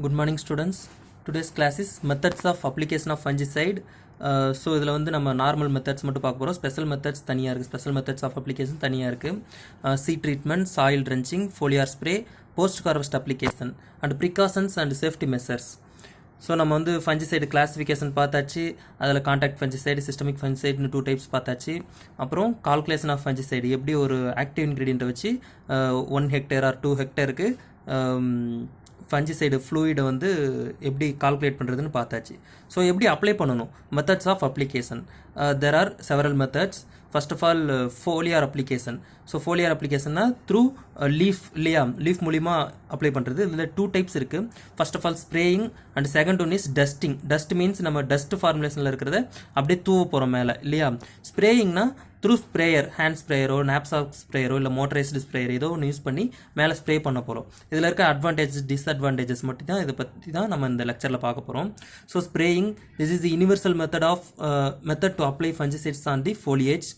Good morning students. Today's class is methods of application of fungicide. So இதில் வந்து நம்ம normal methods மட்டும் பார்க்க போகிறோம். ஸ்பெஷல் மெத்தட்ஸ் தனியாக இருக்குது. ஸ்பெஷல் மெத்தட்ஸ் ஆஃப் அப்ளிகேஷன் தனியாக இருக்குது. Seed treatment, soil drenching, foliar spray, post harvest application and precautions and safety measures. So நம்ம வந்து ஃபஞ்சிசைடு கிளாஸிஃபிகேஷன் பார்த்தாச்சு. அதில் கான்டாக்ட் ஃபஞ்சிசைடு, சிஸ்டமிக் ஃபஞ்சிசைடுன்னு 2 டைப்ஸ் பார்த்தாச்சு. அப்புறம் கால்குலேஷன் ஆஃப் ஃபஞ்சிசைடு, எப்படி ஒரு ஆக்டிவ் இன்க்ரீடியண்ட்டை வச்சு 1 ஹெக்டேர் ஆர் 2 ஹெக்டேருக்கு ஃபஞ்சிசைடு ஃப்ளூயிடை வந்து எப்படி கால்குலேட் பண்ணுறதுன்னு பார்த்தாச்சு. ஸோ எப்படி அப்ளை பண்ணணும், methods of application. There are several methods. First of all foliar application. So foliar அப்ளிகேஷன்னா த்ரூ லீஃப் இல்லையா, லீஃப் மூலிமா அப்ளை பண்ணுறது. இதில் 2 டைப்ஸ் இருக்குது. First of all spraying and second one is dusting. Dust means நம்ம dust ஃபார்முலேஷனில் இருக்கிறத அப்படியே தூவ போகிறோம் மேலே இல்லையா. ஸ்ப்ரேயிங்னா த்ரூ ஸ்ப்ரேயர், ஹேண்ட் ஸ்ப்ரேயரோ, நாப்சாக் ஸ்ப்ரேயரோ, இல்லை மோட்டரைஸ்டு ஸ்ப்ரேயர் ஏதோ ஒன்று யூஸ் பண்ணி மேலே ஸ்ப்ரே பண்ண போகிறோம். இதில் இருக்க அட்வான்டேஜஸ், டிஸ்அட்வான்டேஜஸ் மட்டும் தான் இதை பற்றி தான் நம்ம இந்த லெக்சரில் பார்க்க போகிறோம். So spraying, this is the universal method to apply fungicides on the foliage,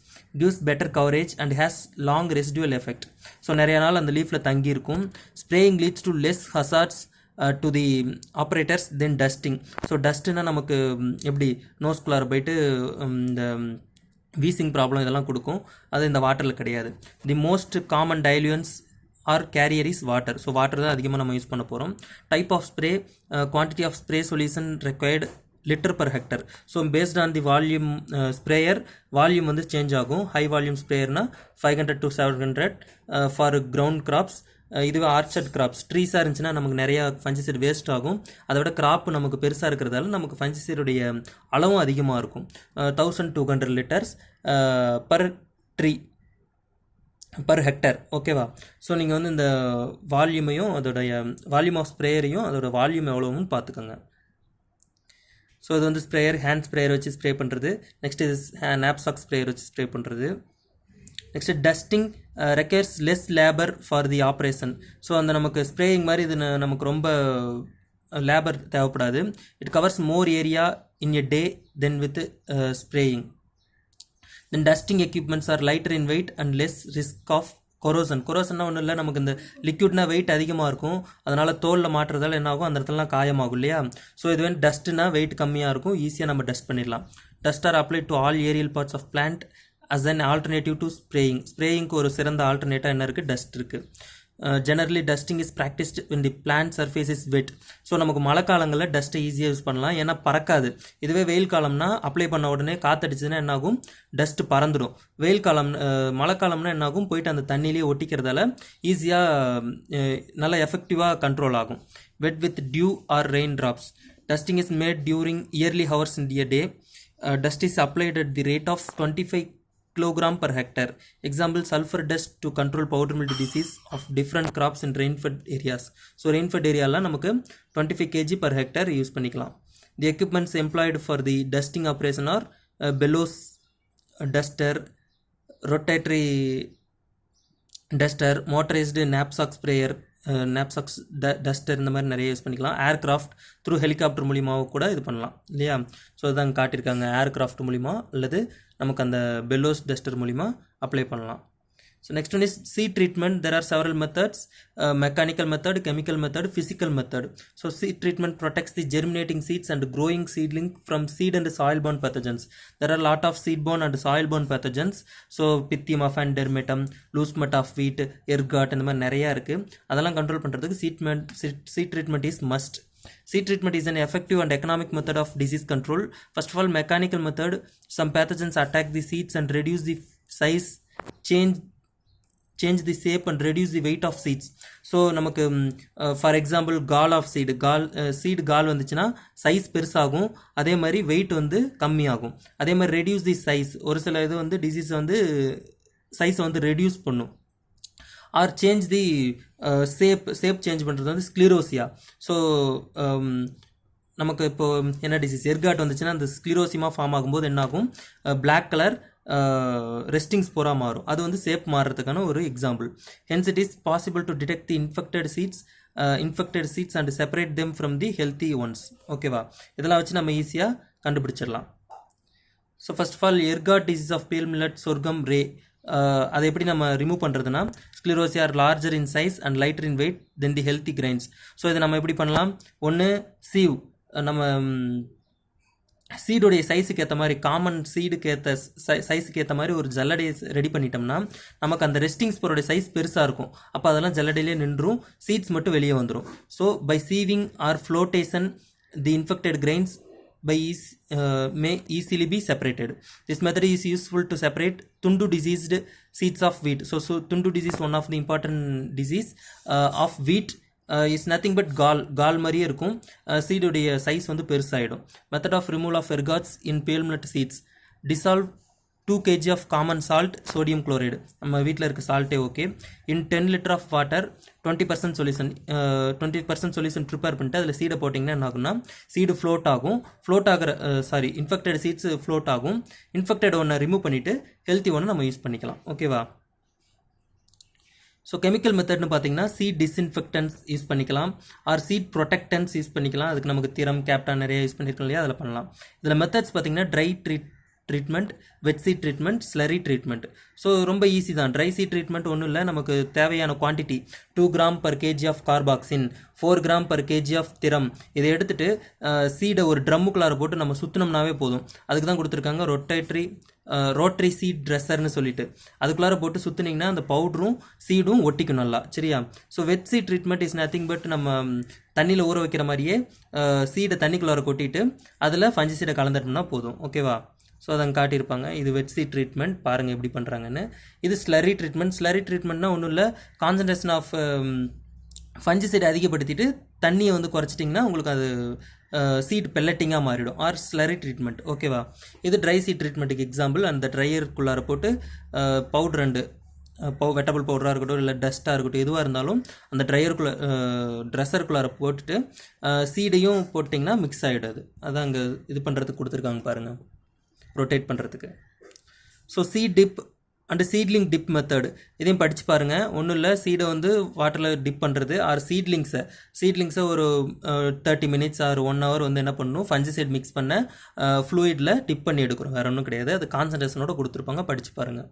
gives better coverage and has long residual effect. So நிறைய நாள் அந்த லீஃபில் தங்கி இருக்கும். Spraying leads to less hazards to the operators then dusting. So டஸ்ட்டுன்னா நமக்கு எப்படி நோஸ்குள்ளார போயிட்டு இந்த வீசிங் ப்ராப்ளம் இதெல்லாம் கொடுக்கும். அது இந்த வாட்டரில் கிடையாது. The most common diluents are carrier is water. So water தான் அதிகமாக நம்ம யூஸ் பண்ண போகிறோம். Type of spray, quantity of spray solution required litre per hectare. So based on the volume, sprayer volume வந்து சேஞ்ச் ஆகும். ஹை வால்யூம் ஸ்ப்ரேயர்னா 500 to 700 for ground crops. இதுவே orchard crops, ட்ரீஸாக இருந்துச்சுன்னா நமக்கு நிறையா ஃபஞ்சிசைட் வேஸ்ட் ஆகும். அதை விட கிராப் நமக்கு பெருசாக இருக்கிறதால நமக்கு ஃபஞ்சிசைடுடைய அளவும் அதிகமாக இருக்கும். 1200 litres per tree per hectare. ஓகேவா. ஸோ நீங்கள் வந்து இந்த வால்யூமையும் அதோடைய வால்யூம் ஆஃப் ஸ்ப்ரேயரையும் அதோட வால்யூம் எவ்வளோன்னு பார்த்துக்கோங்க. ஸோ இது வந்து ஸ்ப்ரேயர், ஹேண்ட் ஸ்ப்ரேயர் வச்சு ஸ்ப்ரே பண்ணுறது. நெக்ஸ்ட் இது நாப்சாக் ஸ்ப்ரேயர் வச்சு ஸ்ப்ரே பண்ணுறது. Next dusting requires less labour for the operation. So அந்த நமக்கு ஸ்ப்ரேயிங் மாதிரி இது நமக்கு ரொம்ப லேபர் தேவைப்படாது. It covers more area in a day then with spraying. Then dusting equipments are lighter in weight and less risk of corrosion. கொரோசன்னா ஒன்றும் இல்லை, நமக்கு இந்த லிக்யூட்னா வெயிட் அதிகமாக இருக்கும். அதனால் தோலில் மாட்டுறதால என்ன ஆகும், அந்த இடத்துலலாம் காயமாகும் இல்லையா. ஸோ இது வந்து டஸ்ட்டுனா வெயிட் கம்மியாக இருக்கும், ஈஸியாக நம்ம டஸ்ட் பண்ணிடலாம். Dust or apply to all aerial parts of plant as an alternative to spraying. ஸ்ப்ரேயிங்க்கு ஒரு சிறந்த ஆல்டர்னேட்டாக என்ன இருக்குது, டஸ்ட் இருக்குது. Generally dusting is practised when the plant surface is wet. So நமக்கு மழை காலங்களில் டஸ்ட்டை ஈஸியாக யூஸ் பண்ணலாம், ஏன்னா பறக்காது. இதுவே வெயில் காலம்னா அப்ளை பண்ண உடனே காற்றடிச்சதுன்னா என்னாகும், டஸ்ட்டு பறந்துடும். வெயில் காலம், மழை காலம்னா என்னாகும், போயிட்டு அந்த தண்ணியிலே ஒட்டிக்கிறதால ஈஸியாக நல்லா எஃபெக்டிவாக கண்ட்ரோல் ஆகும். Wet with dew or rain drops. Dusting is made during early hours in a day. Dust is applied at the rate of 25 kilogram per hectare. Example, sulfur dust to control powder mildew disease of different crops in rainfed areas. So rainfed area la namakku 25 kg per hectare use panikalam. The equipments employed for the dusting operation are bellows duster, rotatory duster, motorized knapsack sprayer, knapsacks duster, இந்த மாதிரி நிறைய use பண்ணிக்கலாம். Aircraft through helicopter மூலிமாவும் கூட இது பண்ணலாம் இல்லையா. So இதான் காட்டியிருக்காங்க, ஏர்கிராஃப்ட் மூலிமா அல்லது நமக்கு அந்த பெல்லோஸ் டஸ்டர் மூலிமா அப்ளை பண்ணலாம். So next one is seed treatment. There are several methods, mechanical method, chemical method, physical method. So seed treatment protects the germinating seeds and growing seedling from seed and soil-borne pathogens. There are a lot of seed-borne and soil-borne pathogens. So Pythium, Aphan, Dermatum, loose mat of wheat, ergot இந்த மாதிரி நிறையா இருக்குது. அதெல்லாம் control பண்ணுறதுக்கு seed treatment is must. Seed treatment is an effective and economic method of disease control. First of all, mechanical method. Some pathogens attack the seeds and reduce the size, change the shape and reduce the weight of seeds. So நமக்கு for example gall of seed gall வந்துச்சுன்னா size பெருசாகும், அதே மாதிரி wait வந்து கம்மியாகும். அதே மாதிரி reduce தி size, ஒரு சில இது வந்து டிசீஸ் வந்து சைஸை வந்து ரெடியூஸ் பண்ணும். Or change the shape change பண்ணுறது வந்து ஸ்க்ளீரோசியா. ஸோ நமக்கு இப்போ என்ன டிசீஸ், எர்காட் வந்துச்சுன்னா அந்த ஸ்க்ளீரோசிமா ஃபார்ம் ஆகும்போது என்னாகும், பிளாக் கலர் ரெஸ்டிங் ஸ்போரா மாறும். அது வந்து ஷேப் மாறுறதுக்கான ஒரு example. Hence it is possible to detect the infected seeds and separate them from the healthy ones. ஓகேவா. இதெல்லாம் வச்சு நம்ம ஈஸியாக கண்டுபிடிச்சிடலாம். So first of all, ergot disease of pale millet, sorghum, ray. அதை எப்படி நம்ம ரிமூவ் பண்ணுறதுனா sclerotia are larger in size and lighter in weight then the healthy grains. So இதை நம்ம எப்படி பண்ணலாம்? ஒன்று சீவ், நம்ம சீடுடைய சைஸுக்கு ஏற்ற மாதிரி, காமன் சீடுக்கு ஏற்ற சைஸுக்கு ஏற்ற மாதிரி ஒரு ஜல்லடையை ரெடி பண்ணிட்டோம்னா நமக்கு அந்த ரெஸ்டிங் ஸ்போரோட சைஸ் பெருசாக இருக்கும். அப்போ அதெல்லாம் ஜல்லடையிலே நின்றும், சீட்ஸ் மட்டும் வெளியே வந்துடும். So by sieving or flotation the infected grains may easily be separated. This method is useful to separate Tundu diseased seeds of wheat. So Tundu disease, one of the important disease of wheat, is nothing but gall மாதிரியே இருக்கும். seed உடைய size வந்து பெருசாயிடும். Method of removal of ergots in pale millet seeds: dissolve 2 kg of common salt, sodium chloride, நம்ம வீட்டில் இருக்க சால்ட்டே okay, in 10 litre of water 20% solution 20% solution prepare பண்ணிட்டு அதில் சீடை போட்டிங்கன்னா என்ன ஆகும்னா சீடு ஃப்ளோட் ஆகும். ஃப்ளோட் ஆகிற இன்ஃபெக்டட் சீட்ஸ் ஃப்ளோட் ஆகும். இன்ஃபெக்டட் ஒன்றை ரிமூவ் பண்ணிவிட்டு ஹெல்த்தி ஒன்று நம்ம யூஸ் பண்ணிக்கலாம். ஓகேவா? ஸோ கெமிக்கல் மெத்தட்னு பார்த்தீங்கன்னா சீட் டிஸ்இன்ஃபெக்டன்ஸ் யூஸ் பண்ணிக்கலாம், ஆர் சீட் ப்ரொடெக்டன்ஸ் யூஸ் பண்ணிக்கலாம். அதுக்கு நமக்கு திரம், கேப்டான் நிறைய யூஸ் பண்ணியிருக்கோம் இல்லையா, அதில் பண்ணலாம். இதில் மெத்தட்ஸ் பார்த்தீங்கன்னா dry treatment, wet seed treatment, slurry treatment. So ரொம்ப ஈஸி தான். ட்ரை சீட் ட்ரீட்மெண்ட் ஒன்றும் இல்லை, நமக்கு தேவையான quantity 2 gram per kg of carboxin, 4 gram per kg of thiram. இதை எடுத்துகிட்டு சீடை ஒரு ட்ரம்முக்குள்ளார போட்டு நம்ம சுற்றினோம்னாவே போதும். அதுக்கு தான் கொடுத்துருக்காங்க ரோட்டரி சீட் ட்ரெஸ்ஸர்னு சொல்லிட்டு. அதுக்குள்ளார போட்டு சுற்றினீங்கன்னா அந்த பவுடரும் சீடும் ஒட்டிக்கும் நல்லா. சரியா? So wet seed treatment is nothing but நம்ம தண்ணியில் ஊற வைக்கிற மாதிரியே சீடை தண்ணிக்குள்ளார கொட்டிட்டு அதில் ஃபஞ்சிசைடை கலந்துட்டோம்னா போதும். ஓகேவா? ஸோ அதை காட்டியிருப்பாங்க. இது வெட் சீட் ட்ரீட்மெண்ட், பாருங்கள் எப்படி பண்ணுறாங்கன்னு. இது ஸ்லரி ட்ரீட்மெண்ட். ஸ்லரி ட்ரீட்மெண்ட்னா ஒன்றும் இல்லை, கான்சன்ட்ரேஷன் ஆஃப் ஃபஞ்சிசைடை அதிகப்படுத்திட்டு தண்ணியை வந்து குறைச்சிட்டிங்கன்னா உங்களுக்கு அது சீட் பெல்லட்டிங்காக மாறிடும், ஆர் ஸ்லரி ட்ரீட்மெண்ட். ஓகேவா? இது ட்ரை சீட் ட்ரீட்மெண்ட்டுக்கு எக்ஸாம்பிள். அந்த ட்ரையருக்குள்ளார போட்டு பவுட்ரு ரெண்டு வெட்டபிள் பவுடராக இருக்கட்டும் இல்லை டஸ்ட்டாக இருக்கட்டும் எதுவாக இருந்தாலும் அந்த ட்ரெஸ்ஸருக்குள்ளார போட்டுட்டு சீடையும் போட்டிங்கன்னா மிக்ஸ் ஆகிடாது. அதான் அங்கே இது பண்ணுறதுக்கு கொடுத்துருக்காங்க பாருங்கள், ரொட்டேட் பண்ணுறதுக்கு. So seed dip and seedling dip method இதையும் படித்து பாருங்கள். ஒன்றும் இல்லை, சீடை வந்து வாட்டரில் டிப் பண்ணுறது, ஆர் சீட்லிங்ஸை ஒரு 30 மினிட்ஸ் ஆர் 1 hour வந்து என்ன பண்ணணும், ஃபஞ்சிசைட் மிக்ஸ் பண்ண ஃப்ளூயிடில் டிப் பண்ணி எடுக்கிறோம். வேறு ஒன்றும் கிடையாது. அது கான்சன்ட்ரேஷனோட கொடுத்துருப்பாங்க, படித்து பாருங்கள்.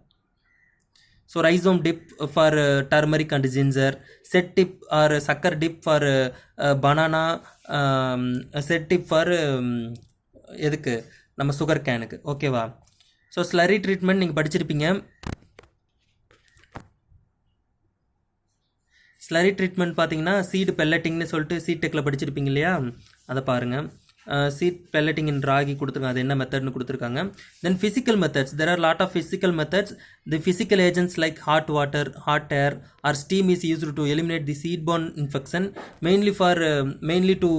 So rhizome dip for turmeric and ginger, sett dip or sucker dip for banana, sett dip for எதுக்கு, நம்ம சுகர் கேனுக்கு. ஓகேவா? ஸோ ஸ்லரி ட்ரீட்மெண்ட் நீங்கள் படிச்சிருப்பீங்க. ஸ்லரி ட்ரீட்மெண்ட் பார்த்தீங்கன்னா சீடு பெல்லட்டிங்னு சொல்லிட்டு சீட் டெக்கில் படிச்சிருப்பீங்க இல்லையா, அதை பாருங்கள். சீட் பெல்லட்டிங் இன் ராகி கொடுத்துருக்காங்க, அது என்ன மெத்தட்னு கொடுத்துருக்காங்க. Then physical methods, there are lot of physical methods. The physical agents like hot water, hot air or steam is used to eliminate the seed borne infection, mainly to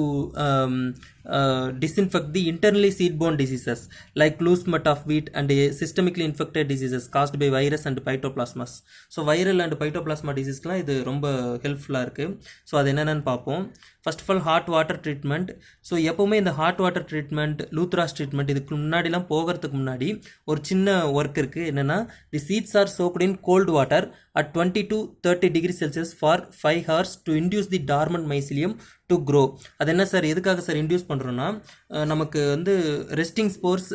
disinfect the internally seed borne diseases like loose smut of wheat and systemically infected diseases caused by virus and phytoplasmas. So viral and phytoplasma டிசீஸ்க்குலாம் இது ரொம்ப ஹெல்ப்ஃபுல்லாக இருக்குது. So அது என்னென்னு பார்ப்போம். First of all hot water treatment. So எப்போவுமே இந்த hot water treatment, Luthra's treatment இதுக்கு முன்னாடிலாம் போகிறதுக்கு முன்னாடி ஒரு சின்ன ஒர்க் இருக்குது. என்னென்னா the seeds are soaked in cold water at 20 to 30 degrees Celsius for 5 hours to induce the dormant mycelium to grow. அது என்ன சார், எதுக்காக சார் இன்டியூஸ் பண்ணுறோன்னா, நமக்கு வந்து ரெஸ்டிங் ஸ்போர்ஸ்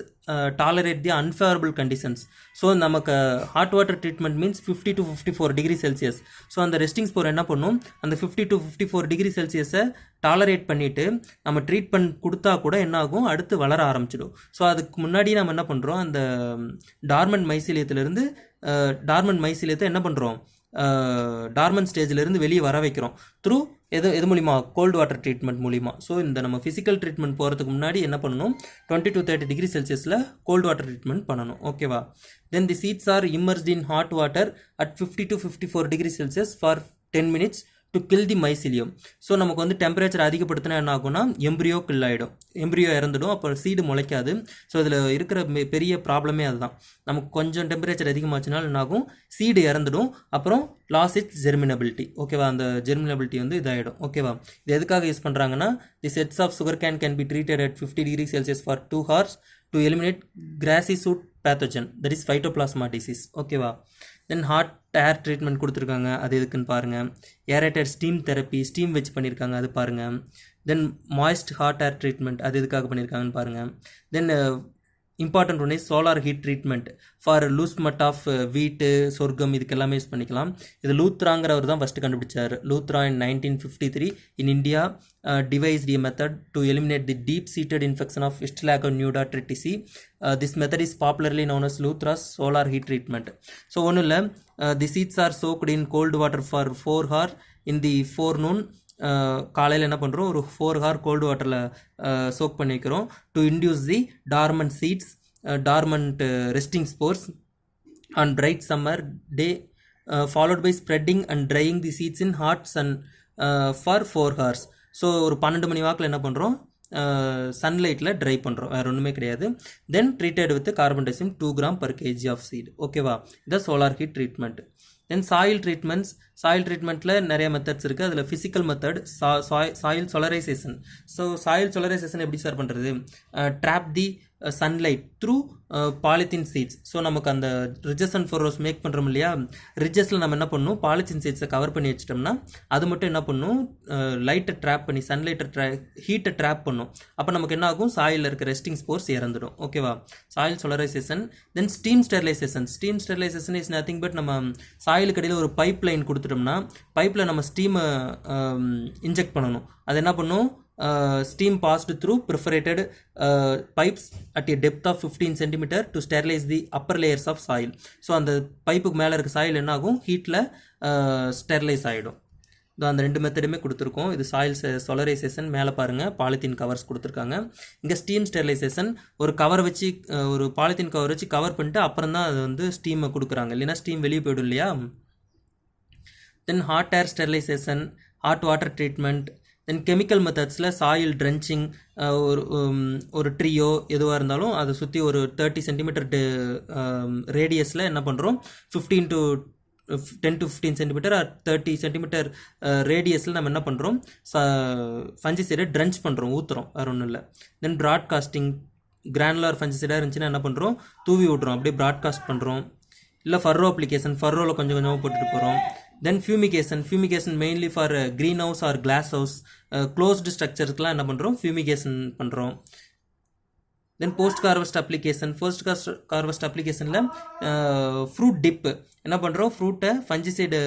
டாலரேட் தி அன்ஃபேவரபிள் கண்டிஷன்ஸ். ஸோ நமக்கு hot water treatment means 50 to 54 degree Celsius. So அந்த resting spore என்ன பண்ணும், அந்த 50 to 54 டிகிரி செல்சியஸை டாலரேட் பண்ணிவிட்டு நம்ம ட்ரீட்மெண்ட் கொடுத்தா கூட என்ன ஆகும், அடுத்து வளர ஆரம்பிச்சிடும். ஸோ அதுக்கு முன்னாடி நம்ம என்ன பண்ணுறோம், அந்த டார்மண்ட் மைசீலியத்தை என்ன பண்ணுறோம், டார்மன் ஸ்டேஜிலேருந்து வெளியே வர வைக்கிறோம் த்ரூ எது மூலிமா, கோல்டு வாட்டர் ட்ரீட்மெண்ட் மூலிமா. ஸோ இந்த நம்ம ஃபிசிக்கல் ட்ரீட்மெண்ட் போகிறதுக்கு முன்னாடி என்ன பண்ணணும், 20 to 30 டிகிரி செல்சியஸில் கோல்டு வாட்டர் ட்ரீட்மெண்ட் பண்ணணும். ஓகேவா? Then the seeds are immersed in hot water at 50 to 54 degree Celsius for 10 minutes to kill the mycelium. So நமக்கு வந்து டெம்பரேச்சர் அதிகப்படுத்தினா என்ன ஆகும்னா எம்ப்ரியோ கில் ஆகிடும், எம்ப்ரியோ இறந்துடும், அப்போ சீடு முளைக்காது. ஸோ இதில் இருக்கிற பெரிய ப்ராப்ளமே அதுதான். நமக்கு கொஞ்சம் டெம்பரேச்சர் அதிகமாச்சுனாலும் என்ன ஆகும், சீடு இறந்துடும், அப்புறம் லாஸ் இட்ஸ் ஜெர்மினபிலிட்டி. ஓகேவா? அந்த ஜெர்மினபிலிட்டி வந்து இதாகிடும். ஓகேவா? இது எதுக்காக யூஸ் பண்ணுறாங்கன்னா, the setts of sugarcane be treated at 50 degree Celsius for 2 hours to eliminate grassy shoot pathogen, that is phytoplasma disease. ஓகேவா? தென் ஹாட் ஏர் ட்ரீட்மெண்ட் கொடுத்துருக்காங்க, அது எதுக்குன்னு பாருங்கள். ஏரேட்டட் ஸ்டீம் தெரப்பி, ஸ்டீம் வச்சு பண்ணியிருக்காங்க, அது பாருங்கள். Then moist hot air treatment, அது எதுக்காக பண்ணியிருக்காங்கன்னு பாருங்கள். Then important one is solar heat treatment for loose smut of wheat சொர்க்கம் இதுக்கு எல்லாமே யூஸ் பண்ணிக்கலாம். இது லூத்ராங்கிறவர் தான் ஃபஸ்ட்டு கண்டுபிடிச்சார். Luthra in 1953 in India devised a method to eliminate the deep-seated infection of Fistulaca nuda triticale. This method is popularly known as Luthra's solar heat treatment. So ஒன்றும் இல்லை, the seeds are soaked in cold water for 4 hours in the forenoon. காலையில் என்ன பண்ணுறோம், ஒரு 4 hour gold வாட்டரில் soak பண்ணி வைக்கிறோம் to induce the dormant seeds, dormant resting spores on bright summer day, followed by spreading and drying the seeds in hot sun for 4 hours. So ஒரு 12 மணி வாக்கில் என்ன பண்ணுறோம், சன்லைட்டில் ட்ரை பண்ணுறோம், வேறு ஒன்றுமே கிடையாது. Then treated with carbendazim 2 grams per kg of seed. ஓகேவா, இதான் solar heat treatment. Then soil treatments, soil ட்ரீட்மெண்ட்டில் நிறைய மெத்தட்ஸ் இருக்குது. அதில் physical method soil solarization. So soil solarization எப்படி சார் பண்ணுறது, trap the sunlight through polythene sheets. So நமக்கு அந்த ரிஜஸ் அண்ட் ஃபோரோஸ் மேக் பண்ணுறோம் இல்லையா, ரிஜஸில் நம்ம என்ன பண்ணணும், பாலித்தீன் சீட்ஸை கவர் பண்ணி வச்சிட்டோம்னா அது மட்டும் என்ன பண்ணும், லைட்டை ட்ராப் பண்ணி சன்லைட்டை ஹீட்டை ட்ராப் பண்ணும். அப்போ நமக்கு என்ன ஆகும், சாயிலில் இருக்க ரெஸ்டிங் ஸ்போர்ஸ் இறந்துடும். ஓகேவா, soil solarization. Then steam sterilization. Steam sterilization is nothing but நம்ம சாயிலுக்கு இடையில் ஒரு பைப் லைன் கொடுத்துட்டோம்னா பைப்பில் நம்ம ஸ்டீமை இன்ஜெக்ட் பண்ணணும். அது என்ன பண்ணும், steam passed through perforated pipes at a depth of 15 cm to sterilize the upper layers of soil. So அந்த பைப்புக்கு மேலே இருக்க சாயில் என்ன ஆகும், ஹீட்டில் ஸ்டெர்லைஸ் ஆகிடும். இதோ அந்த 2 மெத்தடுமே கொடுத்துருக்கோம். இது சாயில் சொலரைசேஷன், மேலே பாருங்கள் பாலித்தீன் கவர்ஸ் கொடுத்துருக்காங்க. இங்கே ஸ்டீம் ஸ்டெரிலைசேஷன், ஒரு கவர் வச்சு ஒரு பாலித்தீன் கவர் வச்சு கவர் பண்ணிட்டு அப்புறம் தான் அது வந்து ஸ்டீமை கொடுக்குறாங்க, இல்லைன்னா ஸ்டீம் வெளியே போய்டும் இல்லையா. Then hot air sterilization, hot water treatment. Then chemical மெத்தட்ஸில் சாயில் ட்ரென்ச்சிங், ஒரு ட்ரீயோ எதுவாக இருந்தாலும் அதை சுற்றி ஒரு 30 cm ரேடியஸில் என்ன பண்ணுறோம், 10 to 15 cm ஆர் 30 cm ரேடியஸில் நம்ம என்ன பண்ணுறோம், ஃபஞ்சிசைடை ட்ரென்ச் பண்ணுறோம், ஊற்றுறோம், வேறு ஒன்றும் இல்லை. தென் ப்ராட்காஸ்டிங், கிரானுலார் ஃபஞ்சிசைடாக இருந்துச்சுன்னா என்ன பண்ணுறோம், தூவி விட்றோம், அப்படியே ப்ராட்காஸ்ட் பண்ணுறோம். இல்லை ஃபர்ரோ அப்ளிகேஷன், ஃபர்ரோவில் கொஞ்சம் கொஞ்சமாக போட்டுட்டு போகிறோம். Then fumigation mainly for greenhouse or glasshouse, closed ஸ்ட்ரக்சர்ஸ்க்குலாம் என்ன பண்ணுறோம், ஃபியூமிகேஷன் பண்ணுறோம். தென் போஸ்ட் கார்வெஸ்ட் அப்ளிகேஷனில் ஃப்ரூட் டிப்பு என்ன பண்ணுறோம், ஃப்ரூட்டை ஃபஞ்சிசைடு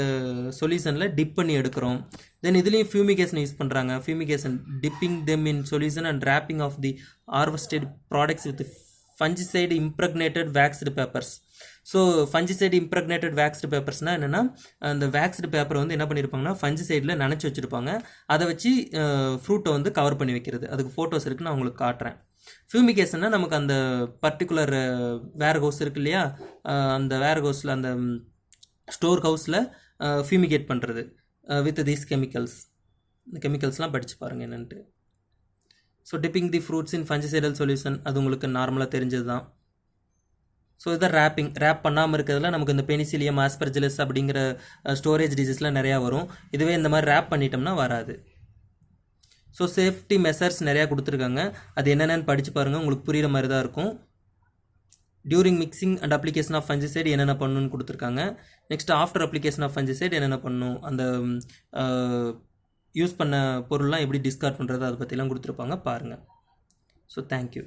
சொல்யூஷனில் டிப் பண்ணி எடுக்கிறோம். தென் இதுலேயும் ஃபியூமிகேஷன் யூஸ் பண்ணுறாங்க. Fumigation, dipping them in solution and wrapping of the harvested products with fungicide impregnated waxed papers. So fungicide impregnated waxed பேப்பர்ஸ்னால் என்னென்னா, அந்த வேக்ஸ்டு பேப்பரை வந்து என்ன பண்ணியிருப்பாங்கன்னா ஃபஞ்சிசைடில் நனைச்சி வச்சுருப்பாங்க, அதை வச்சு ஃப்ரூட்டை வந்து கவர் பண்ணி வைக்கிறது. அதுக்கு ஃபோட்டோஸ் இருக்குது, நான் உங்களுக்கு காட்டுறேன். ஃபியூமிகேஷன்னா நமக்கு அந்த பர்டிகுலர் வேர் ஹவுஸ் இருக்கு இல்லையா, அந்த வேர் ஹவுஸில் அந்த ஸ்டோர் ஹவுஸில் ஃபியூமிகேட் பண்ணுறது வித் தீஸ் கெமிக்கல்ஸ். இந்த கெமிக்கல்ஸ்லாம் படித்து பாருங்கள் என்னென்ட்டு. So dipping the fruits in fungicidal solution, அது உங்களுக்கு நார்மலாக தெரிஞ்சது தான். ஸோ இதை ரேப் பண்ணாமல் இருக்கிறதுல நமக்கு இந்த பெனிசிலியம், ஆஸ்பெர்ஜிலஸ் அப்படிங்கிற ஸ்டோரேஜ் டிசீஸ்லாம் நிறையா வரும். இதுவே இந்த மாதிரி ரேப் பண்ணிட்டோம்னா வராது. ஸோ சேஃப்டி மெஷர்ஸ் நிறையா கொடுத்துருக்காங்க, அது என்னென்னு படித்து பாருங்கள், உங்களுக்கு புரிகிற மாதிரி தான் இருக்கும். During mixing and application of fungicide என்னென்ன பண்ணணும்னு கொடுத்துருக்காங்க. Next after application of fungicide என்னென்ன பண்ணணும், அந்த யூஸ் பண்ண பொருள்லாம் எப்படி டிஸ்கார்ட் பண்ணுறது அதை பற்றிலாம் கொடுத்துருப்பாங்க, பாருங்கள். So thank you.